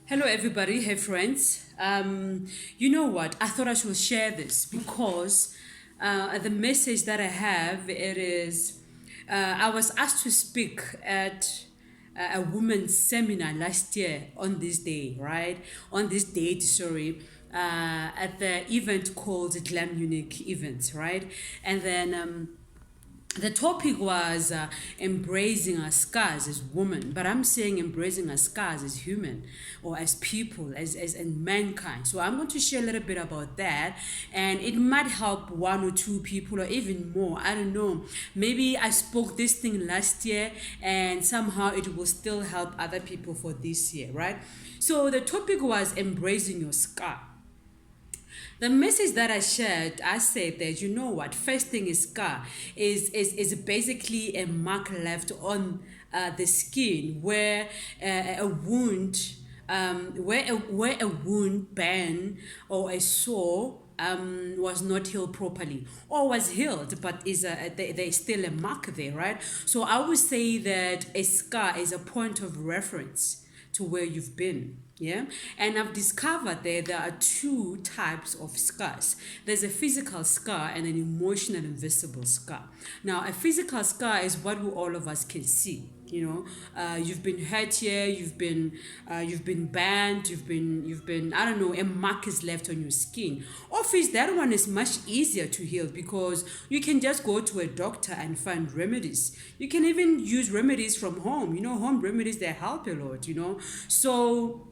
Hello, everybody. Hey, friends. You know what? I thought I should share this because the message that I have it is I was asked to speak at a women's seminar last year on this day, right? On this date, sorry. At the event called Glam Unique Event, right? And then the topic was embracing our scars as women, but I'm saying embracing our scars as human or as people, as in mankind. So I'm going to share a little bit about that, and it might help one or two people or even more. I don't know. Maybe I spoke this thing last year, and somehow it will still help other people for this year, right? So the topic was embracing your scar. The message that I shared, I said that you know what, first thing is scar is basically a mark left on the skin where a wound, where a wound burn or a sore was not healed properly or was healed but there's still a mark there, right? So I would say that a scar is a point of reference to where you've been. Yeah, and I've discovered that there are two types of scars. There's a physical scar and an emotional and visible scar. Now, a physical scar is what we, all of us can see. You've been hurt here, you've been banned, you've been I don't know, a mark is left on your skin. Obviously that one is much easier to heal because you can just go to a doctor and find remedies. You can even use remedies from home. Home remedies, they help a lot. So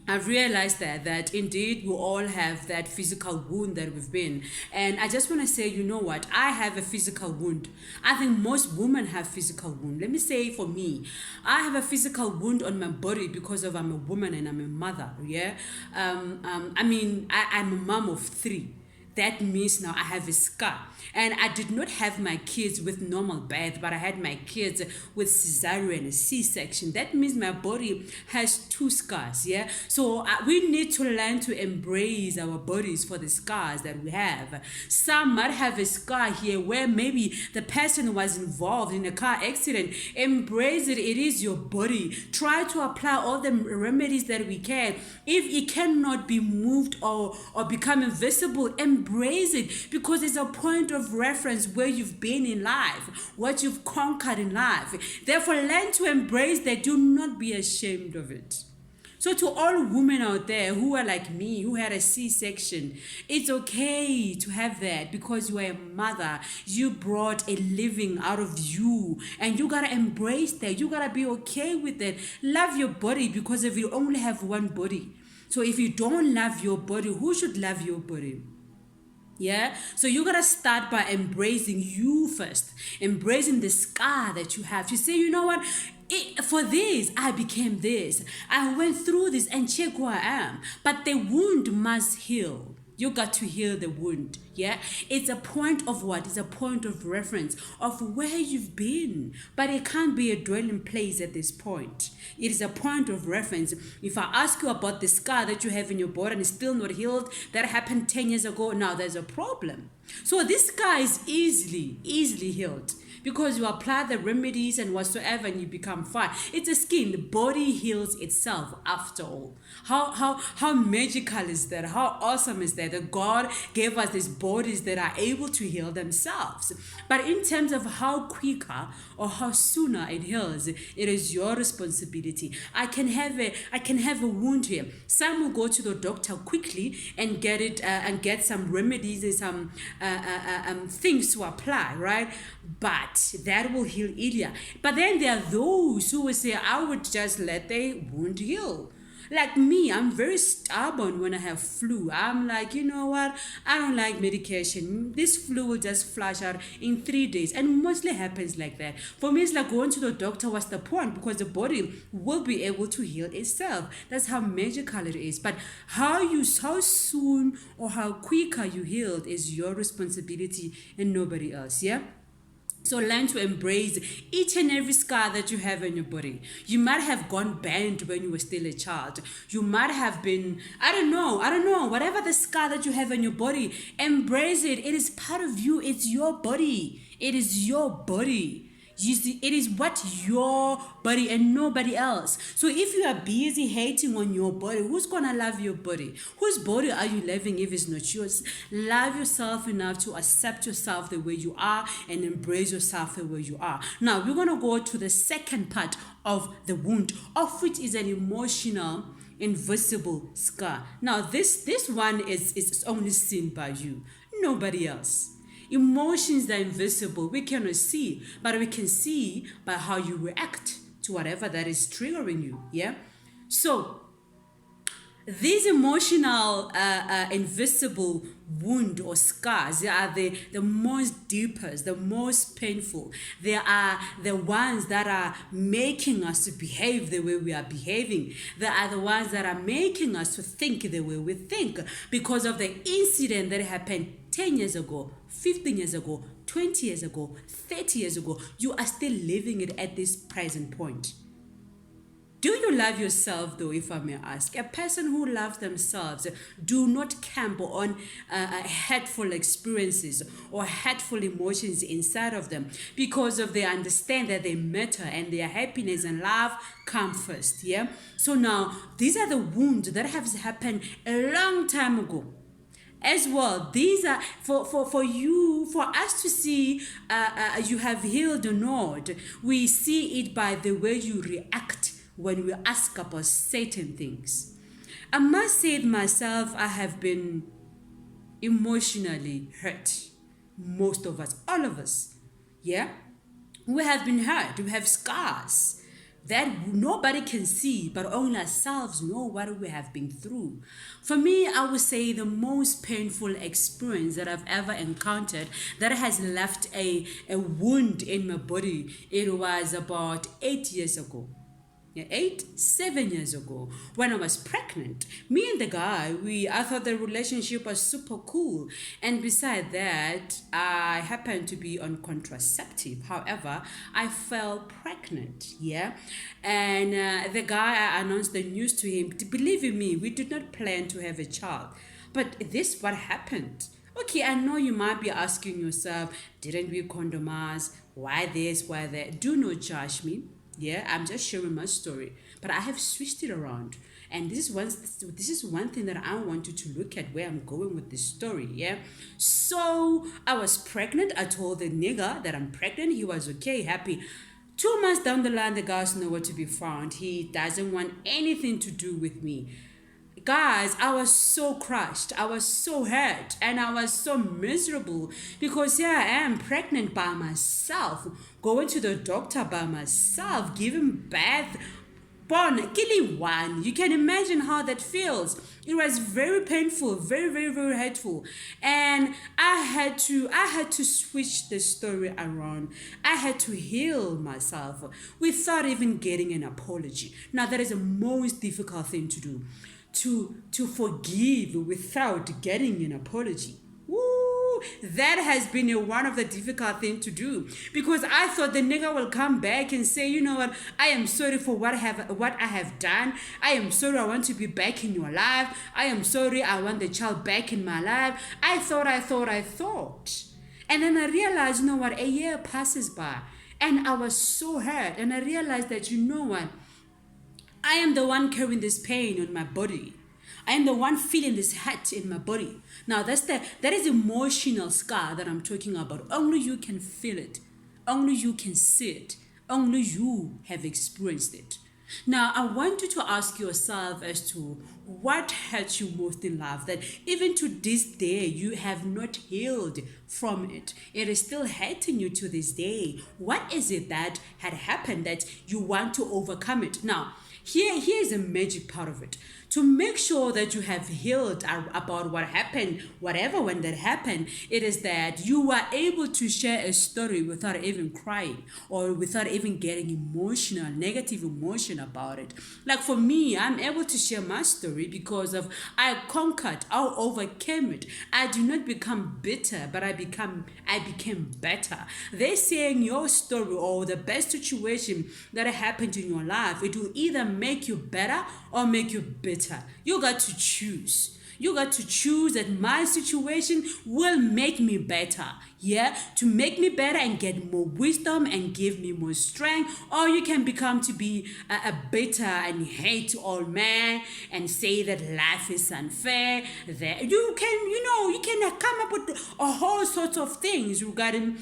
I've realized that indeed we all have that physical wound that we've been. And I just want to say, you know what? I have a physical wound. I think most women have physical wound. Let me say for me, I have a physical wound on my body because of I'm a woman and I'm a mother. Yeah. I'm a mom of three. That means now I have a scar. And I did not have my kids with normal birth, but I had my kids with cesarean, C-section. That means my body has two scars, yeah? So we need to learn to embrace our bodies for the scars that we have. Some might have a scar here where maybe the person was involved in a car accident. Embrace it. It is your body. Try to apply all the remedies that we can. If it cannot be moved or become invisible, embrace it because it's a point of reference where you've been in life, what you've conquered in life. Therefore, learn to embrace that. Do not be ashamed of it. So to all women out there who are like me, who had a C-section, it's okay to have that because you are a mother. You brought a living out of you and you gotta embrace that. You gotta be okay with that. Love your body because if you only have one body. So if you don't love your body, who should love your body? Yeah, so you gotta start by embracing you first, embracing the scar that you have. You say, you know what? For this, I became this. I went through this and check who I am. But the wound must heal. You got to heal the wound. Yeah, it's a point of what? It's a point of reference of where you've been, but it can't be a dwelling place at this point. It is a point of reference. If I ask you about the scar that you have in your body and it's still not healed, that happened 10 years ago, now there's a problem. So this scar is easily healed because you apply the remedies and whatsoever and you become fine. It's a skin. The body heals itself after all. How magical is that? How awesome is that? That God gave us these bodies that are able to heal themselves. But in terms of how quicker or how sooner it heals, it is your responsibility. I can have a wound here. Some will go to the doctor quickly and get it and get some remedies and some things to apply, right? But that will heal earlier. But then there are those who will say, I would just let the wound heal. Like me, I'm very stubborn when I have flu. I'm like, you know what? I don't like medication. This flu will just flush out in 3 days. And mostly happens like that. For me, it's like going to the doctor. What's the point? Because the body will be able to heal itself. That's how magical it is. But how soon or how quicker you healed is your responsibility and nobody else. Yeah? So learn to embrace each and every scar that you have in your body. You might have gone bent when you were still a child. You might have been, I don't know, whatever the scar that you have in your body, embrace it. It is part of you. It's your body. It is your body. You see, it is what your body and nobody else. So if you are busy hating on your body, who's gonna love your body? Whose body are you loving if it's not yours? Love yourself enough to accept yourself the way you are and embrace yourself the way you are. Now we're gonna go to the second part of the wound, of which is an emotional invisible scar. Now this one is only seen by you, nobody else. Emotions are invisible. We cannot see, but we can see by how you react to whatever that is triggering you. Yeah. So these emotional invisible wound or scars, they are the most deepest, the most painful. They are the ones that are making us to behave the way we are behaving. They are the ones that are making us to think the way we think because of the incident that happened 10 years ago, 15 years ago, 20 years ago, 30 years ago. You are still living it at this present point. Do you love yourself though, if I may ask? A person who loves themselves do not camp on hurtful experiences or hurtful emotions inside of them because of they understand that they matter and their happiness and love come first. Yeah. So now these are the wounds that have happened a long time ago. As well, these are for you, for us to see you have healed or not. We see it by the way you react when we ask about certain things. I must say it myself, I have been emotionally hurt. Most of us, all of us. Yeah? We have been hurt. We have scars that nobody can see, but only ourselves know what we have been through. For me, I would say the most painful experience that I've ever encountered that has left a wound in my body, it was about 8 years ago. 7 years ago, when I was pregnant. Me and the guy, I thought the relationship was super cool. And beside that, I happened to be on contraceptive. However, I fell pregnant, yeah? And the guy, I announced the news to him. Believe in me, we did not plan to have a child. But this what happened. Okay, I know you might be asking yourself, didn't we condomize? Why this, why that? Do not judge me. Yeah, I'm just sharing my story, but I have switched it around, and this is one thing that I want you to look at where I'm going with this story. Yeah, so I was pregnant. I told the nigga that I'm pregnant. He was okay, happy. 2 months down the line, the guy's nowhere to be found. He doesn't want anything to do with me. Guys, I was so crushed, I was so hurt, and I was so miserable because here I am pregnant by myself, going to the doctor by myself, giving birth, killing one. You can imagine how that feels. It was very painful, very, very, very hurtful. And I had to switch the story around. I had to heal myself without even getting an apology. Now that is the most difficult thing to do. To forgive without getting an apology. Woo! That has been one of the difficult things to do because I thought the nigga will come back and say, you know what, I am sorry for what I have done. I am sorry, I want to be back in your life. I am sorry, I want the child back in my life. I thought. And then I realized, you know what, a year passes by and I was so hurt and I realized that, you know what, I am the one carrying this pain on my body. I am the one feeling this hurt in my body. Now that is emotional scar that I'm talking about. Only you can feel it. Only you can see it. Only you have experienced it. Now I want you to ask yourself as to what hurts you most in life, that even to this day you have not healed from it. It is still hurting you to this day. What is it that had happened that you want to overcome it? Now, here is a magic part of it. To make sure that you have healed about what happened, whatever when that happened, it is that you are able to share a story without even crying or without even getting emotional, negative emotion about it. Like for me, I'm able to share my story because of I conquered, I overcame it. I do not become bitter, but I became better. They're saying your story or the best situation that happened in your life, it will either make you better or make you bitter. You got to choose. You got to choose that my situation will make me better. Yeah, to make me better and get more wisdom and give me more strength. Or you can become to be a bitter and hate all man and say that life is unfair. That you can, you can come up with a whole sorts of things regarding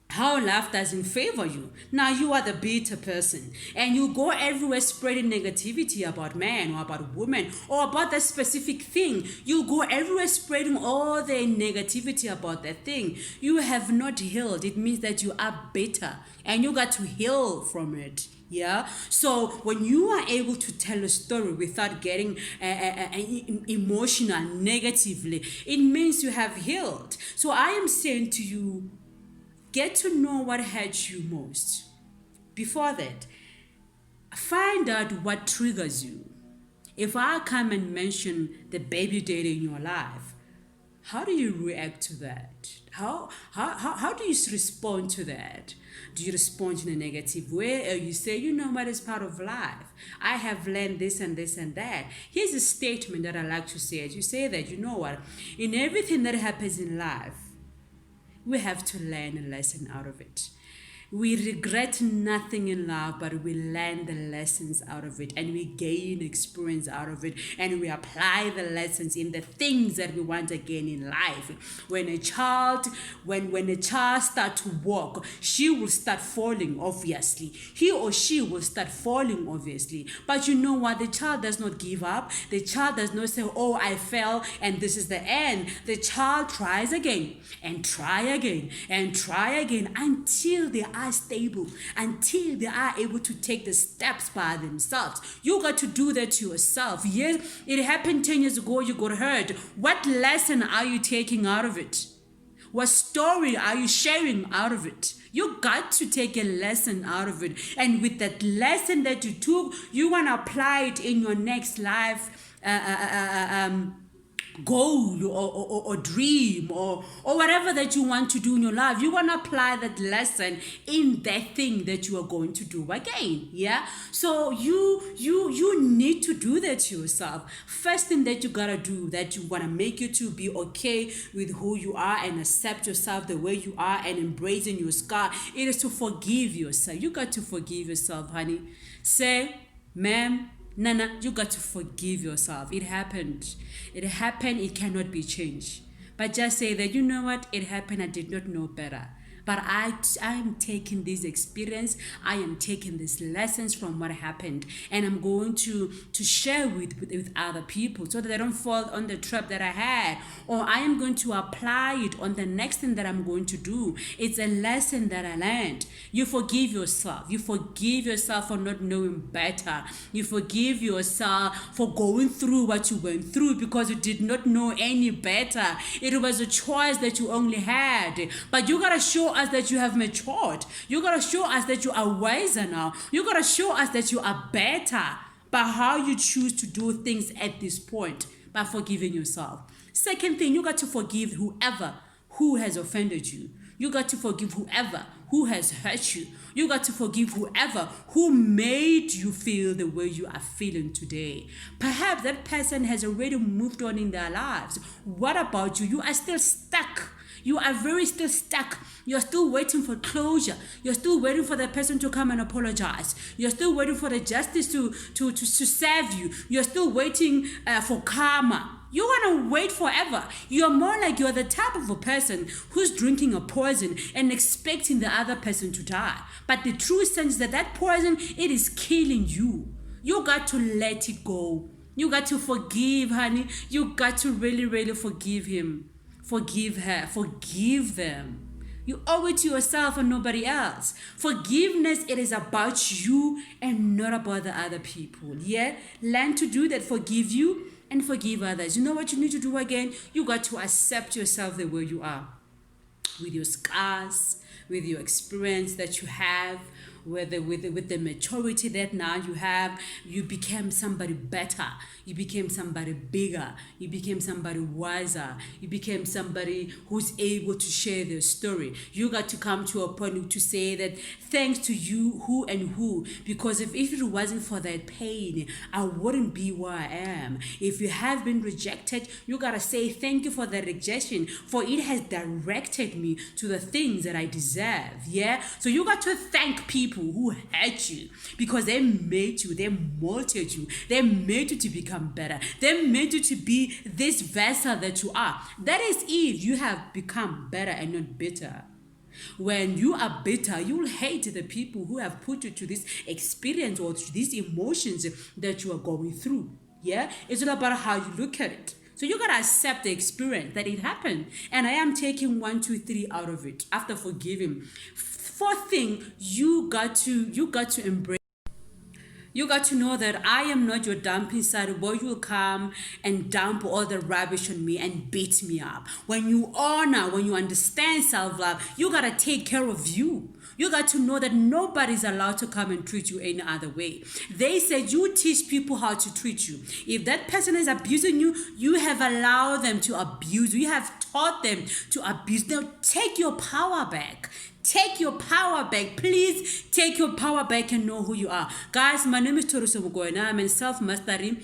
how life doesn't favor you. Now you are the bitter person and you go everywhere spreading negativity about man or about women or about that specific thing. You go everywhere spreading all the negativity about that thing. You have not healed. It means that you are bitter and you got to heal from it. Yeah, so when you are able to tell a story without getting emotional negatively, it means you have healed. So I am saying to you, get to know what hurts you most. Before that, find out what triggers you. If I come and mention the baby daddy in your life, how do you react to that? How do you respond to that? Do you respond in a negative way, or you say, what is part of life? I have learned this and this and that. Here's a statement that I like to say. You say that, in everything that happens in life, we have to learn a lesson out of it. We regret nothing in life, but we learn the lessons out of it and we gain experience out of it and we apply the lessons in the things that we want to gain in life. When a child starts to walk, she will start falling, obviously. He or she will start falling, obviously. But you know what? The child does not give up. The child does not say, oh, I fell and this is the end. The child tries again and try again and try again until they are stable, until they are able to take the steps by themselves. You got to do that to yourself. Yes, it happened 10 years ago, you got hurt. What lesson are you taking out of it? What story are you sharing out of it? You got to take a lesson out of it. And with that lesson that you took, you want to apply it in your next life goal or dream or whatever that you want to do in your life. You want to apply that lesson in that thing that you are going to do again. Yeah, so you need to do that to yourself. First thing that you gotta do, that you want to make you to be okay with who you are and accept yourself the way you are and embracing your scar, it is to forgive yourself. You got to forgive yourself, honey. Say, ma'am, Nana, you got to forgive yourself. It happened. It cannot be changed. But just say that, you know what, it happened, I did not know better. But I am taking this experience, I am taking these lessons from what happened, and I'm going to share with other people so that they don't fall on the trap that I had, or I am going to apply it on the next thing that I'm going to do. It's a lesson that I learned. You forgive yourself. You forgive yourself for not knowing better. You forgive yourself for going through what you went through because you did not know any better. It was a choice that you only had. But you gotta show us that you have matured. You gotta show us that you are wiser now. You gotta show us that you are better by how you choose to do things at this point, by forgiving yourself. Second thing, you got to forgive whoever who has offended you. You got to forgive whoever who has hurt you. You got to forgive whoever who made you feel the way you are feeling today. Perhaps that person has already moved on in their lives. What about you? You are still stuck. You are still stuck. You're still waiting for closure. You're still waiting for the person to come and apologize. You're still waiting for the justice to serve you. You're still waiting for karma. You're going to wait forever. You're more like you're the type of a person who's drinking a poison and expecting the other person to die. But the true sense is that poison, it is killing you. You got to let it go. You got to forgive, honey. You got to really, really forgive him. Forgive her. Forgive them. You owe it to yourself and nobody else. Forgiveness, it is about you and not about the other people. Yeah? Learn to do that. Forgive you and forgive others. You know what you need to do again? You got to accept yourself the way you are. With your scars, with your experience that you have, with the maturity that now you have, you became somebody better. You became somebody bigger. You became somebody wiser. You became somebody who's able to share their story. You got to come to a point to say that thanks to you, who, because if it wasn't for that pain, I wouldn't be where I am. If you have been rejected, you gotta say thank you for the rejection, for it has directed me to the things that I deserve. Yeah, so you got to thank people who hurt you, because they made you, they molded you, they made you to become better, they made you to be this vessel that you are. That is if you have become better and not bitter. When you are bitter, you will hate the people who have put you to this experience or to these emotions that you are going through. Yeah, it's all about how you look at it. So you gotta accept the experience that it happened, and I am taking 1, 2, 3 out of it after forgiving. Fourth thing, you got to embrace. You got to know that I am not your dumping side, boy. You will come and dump all the rubbish on me and beat me up. When you honor, when you understand self-love, you got to take care of you. You got to know that nobody's allowed to come and treat you any other way. They said you teach people how to treat you. If that person is abusing you, you have allowed them to abuse you. You have taught them to abuse. Now take your power back. Take your power back. Please take your power back and know who you are. Guys, my name is Thoriso Mokoena. I'm a self-mastery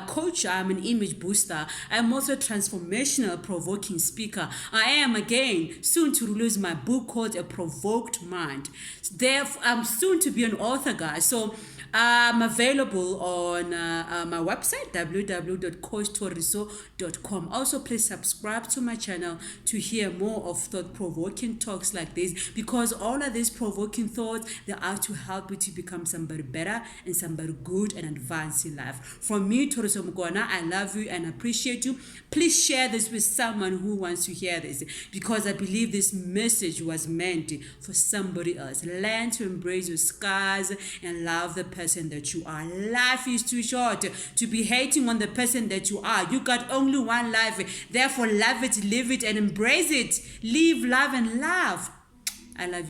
coach. I'm an image booster. I'm also a transformational provoking speaker. I am, again, soon to release my book called A Provoked Mind. Therefore, I'm soon to be an author, guys. So I'm available on my website, www.coachthoriso.com. Also, please subscribe to my channel to hear more of thought-provoking talks like this, because all of these provoking thoughts, they are to help you to become somebody better and somebody good and advance in life. From me, Thoriso Mokoena, I love you and appreciate you. Please share this with someone who wants to hear this, because I believe this message was meant for somebody else. Learn to embrace your scars and love the person that you are. Life is too short to be hating on the person that you are. You got only one life. Therefore, love it, live it, and embrace it. Live, love, and laugh. I love you.